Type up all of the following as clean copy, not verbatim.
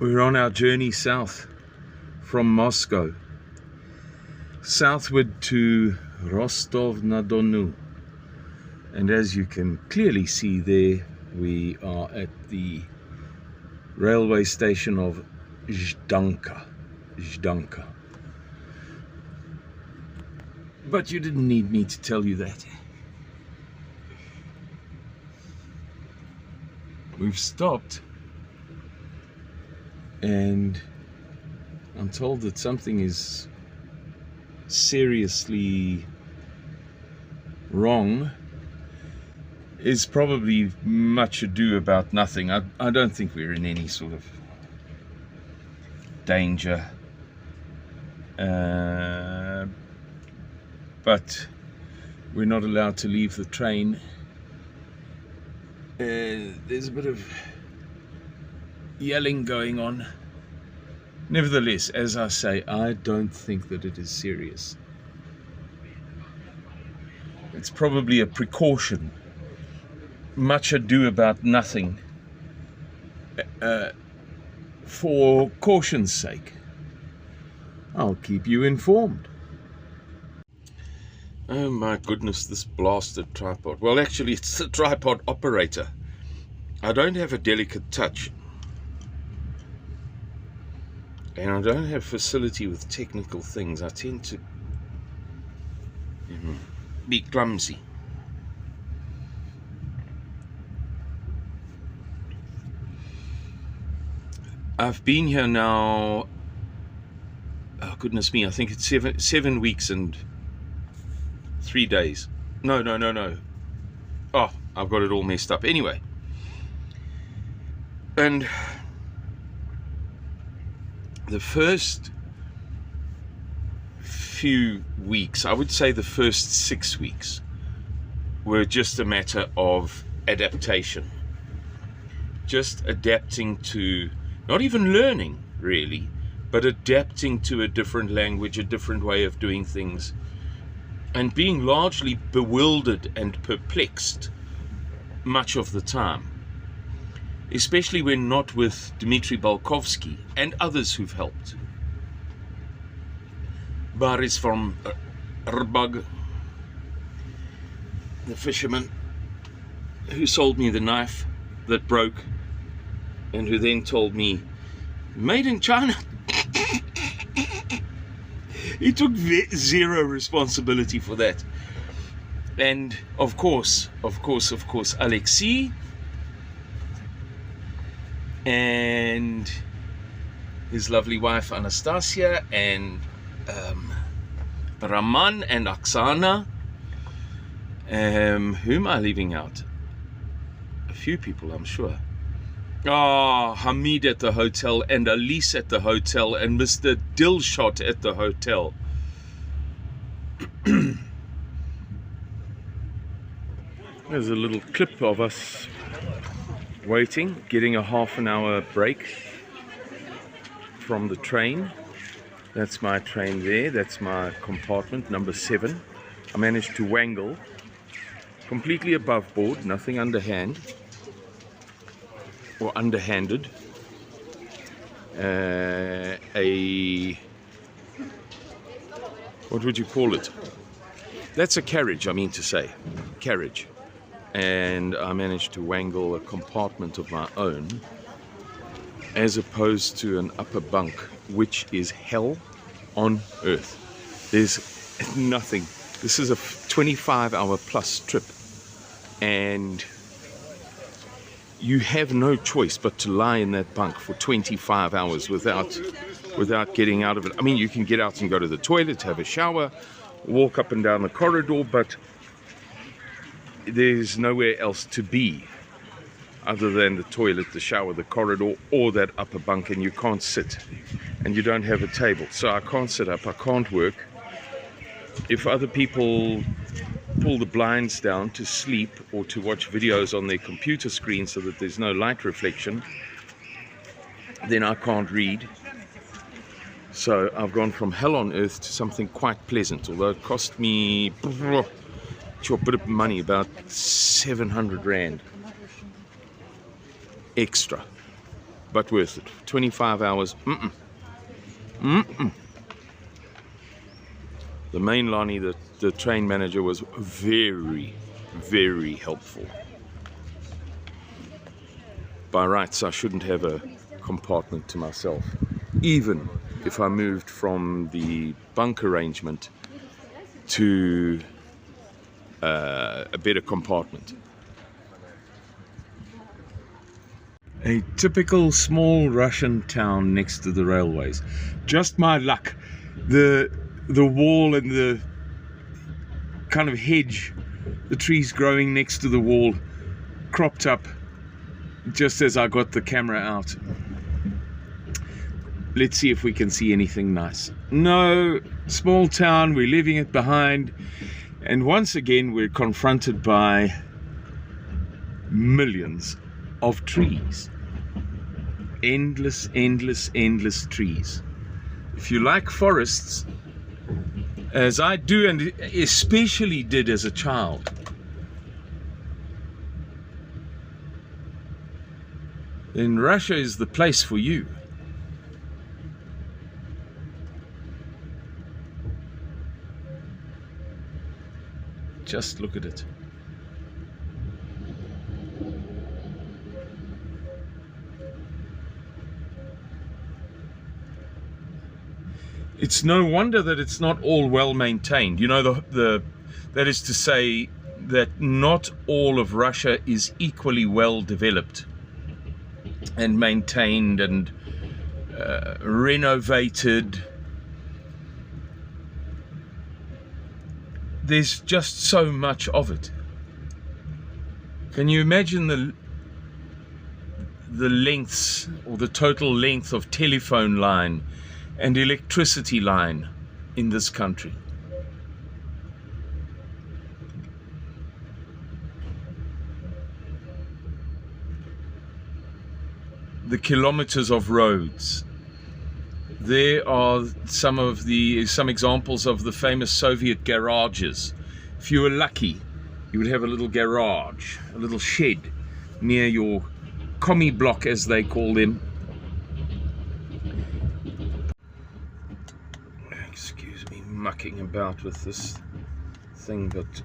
We're on our journey south from Moscow, southward to Rostov-na-Donu. And as you can clearly see there, we are at the railway station of Zhdanka. But you didn't need me to tell you that. We've stopped, and I'm told that something is seriously wrong. Is probably much ado about nothing. I don't think we're in any sort of danger, but we're not allowed to leave the train. There's a bit of yelling going on. Nevertheless, as I say, I don't think that it is serious. It's probably a precaution. Much ado about nothing, for caution's sake. I'll keep you informed. Oh my goodness, this blasted tripod. Well, actually, it's the tripod operator. I don't have a delicate touch, and I don't have facility with technical things. I tend to be clumsy. I've been here now, oh goodness me, I think it's seven weeks and 3 days. No. Oh, I've got it all messed up. Anyway. And the first few weeks, I would say the first 6 weeks, were just a matter of adaptation. Just adapting to, not even learning really, but adapting to a different language, a different way of doing things, and being largely bewildered and perplexed much of the time, especially when not with Dmitry Balkovsky and others who've helped. Boris from Rbug, the fisherman who sold me the knife that broke, and who then told me, made in China. He took zero responsibility for that. And of course, Alexei and his lovely wife Anastasia and Raman and Oksana. Who am I leaving out? A few people, I'm sure. Hamid at the hotel, and Elise at the hotel, and Mr. Dilshot at the hotel. There's a little clip of us waiting, getting a half an hour break from the train. That's my train there, that's my compartment, number 7. I managed to wangle, completely above board, nothing underhand. Or underhanded, what would you call it? That's a carriage, I mean to say, carriage. And I managed to wangle a compartment of my own, as opposed to an upper bunk, which is hell on earth. There's nothing. This is a 25-hour plus trip, and you have no choice but to lie in that bunk for 25 hours without getting out of it. I mean, you can get out and go to the toilet, have a shower, walk up and down the corridor, but there's nowhere else to be other than the toilet, the shower, the corridor, or that upper bunk, and you can't sit, and you don't have a table. So I can't sit up, I can't work. If other people pull the blinds down to sleep or to watch videos on their computer screen so that there's no light reflection, then I can't read. So I've gone from hell on earth to something quite pleasant, although it cost me a bit of money, about 700 Rand extra. but worth it. 25 hours. The main Lonnie, the train manager, was very, very helpful. By rights, I shouldn't have a compartment to myself, even if I moved from the bunk arrangement to a better compartment. A typical small Russian town next to the railways. Just my luck. The wall and the kind of hedge, the trees growing next to the wall, cropped up just as I got the camera out. Let's see if we can see anything nice. No, small town, we're leaving it behind. And once again, we're confronted by millions of trees. Endless, endless, endless trees. If you like forests, as I do and especially did as a child, then Russia is the place for you. Just look at it. It's no wonder that it's not all well maintained. You know, that is to say that not all of Russia is equally well developed and maintained and renovated. There's just so much of it. Can you imagine the lengths or the total length of telephone line and electricity line in this country? The kilometers of roads. There are some examples of the famous Soviet garages. If you were lucky, you would have a little garage, a little shed near your commie block, as they call them. Excuse me mucking about with this thing, but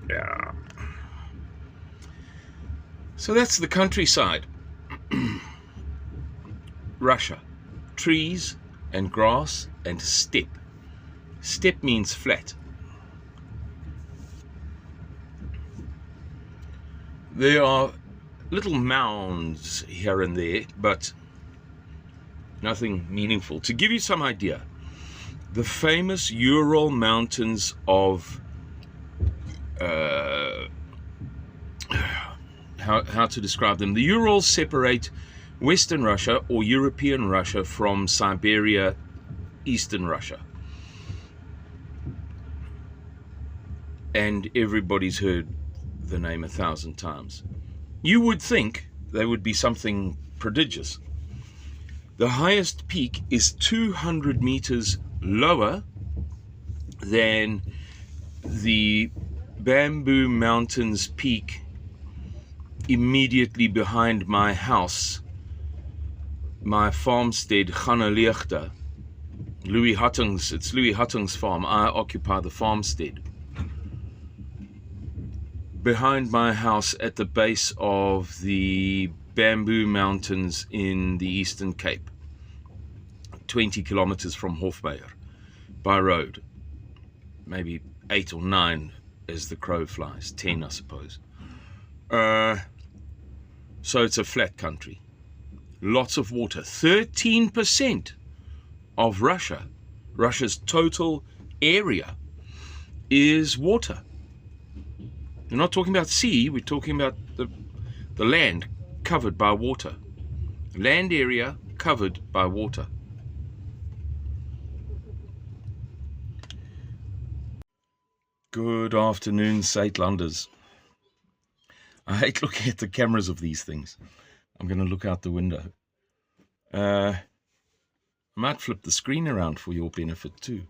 yeah. So that's the countryside. Russia. Trees and grass and steppe. Steppe means flat. There are little mounds here and there, but nothing meaningful. To give you some idea, the famous Ural Mountains of how to describe them. The Urals separate Western Russia or European Russia from Siberia, Eastern Russia. And everybody's heard the name 1,000 times. You would think they would be something prodigious. The highest peak is 200 meters lower than the Bamboo Mountains peak immediately behind my house, my farmstead, Ganaleegte. It's Louis Hutting's farm. I occupy the farmstead. Behind my house at the base of the Bamboo Mountains in the Eastern Cape, 20 kilometers from Hofmeyer by road, maybe 8 or 9 as the crow flies, 10 I suppose. So it's a flat country. Lots of water. 13% of Russia's total area is water. We're not talking about sea, we're talking about the land covered by water. Land area covered by water. Good afternoon, Suidlanders. I hate looking at the cameras of these things. I'm going to look out the window. I might flip the screen around for your benefit too.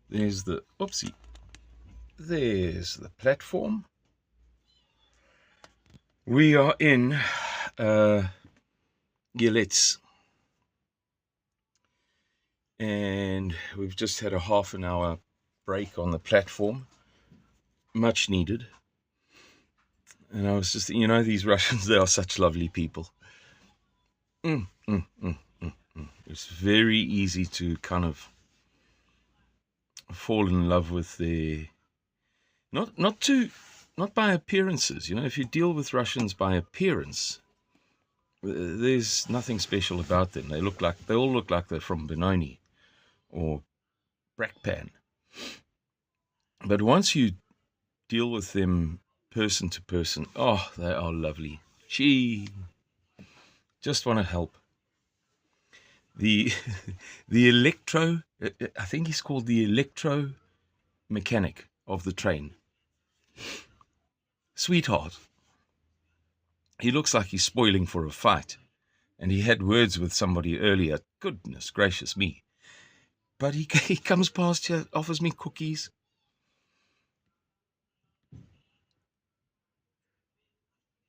There's the, oopsie. There's the platform. We are in Gillets. And we've just had a half an hour break on the platform. Much needed. And I was just, these Russians, they are such lovely people. It's very easy to kind of fall in love with their, not by appearances. If you deal with Russians by appearance, there's nothing special about them. They all look like they're from Benoni or Brakpan. But once you deal with them person to person, oh, they are lovely. Gee, just want to help. The electro, I think he's called the electro mechanic of the train. Sweetheart. He looks like he's spoiling for a fight. And he had words with somebody earlier. Goodness gracious me. But he comes past here, offers me cookies.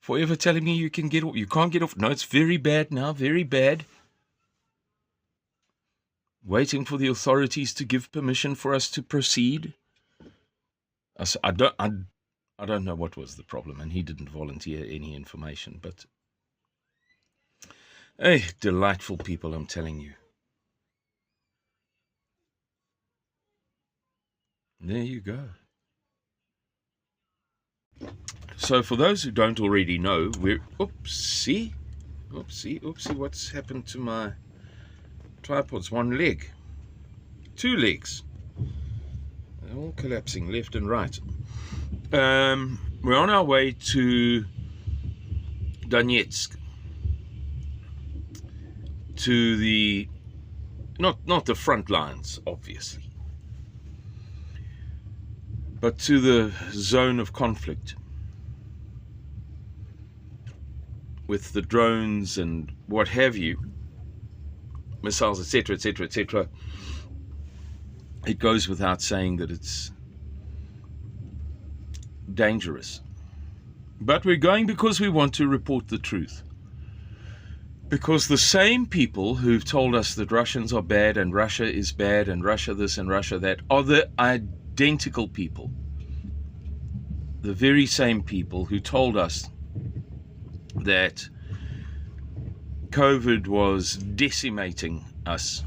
Forever telling me you can't get off. No, it's very bad now, very bad. Waiting for the authorities to give permission for us to proceed. I don't know what was the problem, and he didn't volunteer any information, but hey, delightful people, I'm telling you. There you go. So for those who don't already know, we're oopsie, what's happened to my tripods? One leg, two legs, they're all collapsing left and right. We're on our way to Donetsk, to the not the front lines, obviously, but to the zone of conflict with the drones and what have you, missiles, etc., etc., etc. It goes without saying that it's dangerous. But we're going because we want to report the truth. Because the same people who've told us that Russians are bad and Russia is bad and Russia this and Russia that are the identical people. The very same people who told us that COVID was decimating us.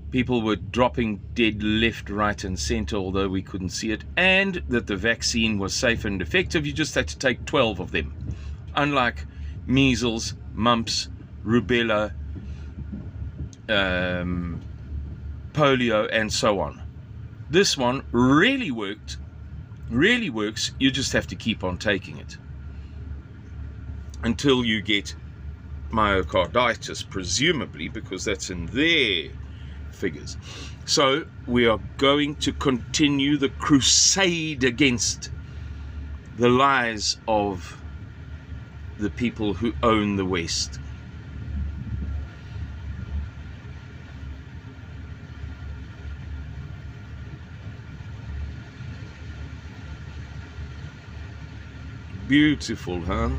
People were dropping dead left, right, and center, although we couldn't see it, and that the vaccine was safe and effective. You just had to take 12 of them. Unlike measles, mumps, rubella, polio, and so on. This one really works. You just have to keep on taking it until you get myocarditis, presumably, because that's in their figures. So we are going to continue the crusade against the lies of the people who own the West. Beautiful, huh?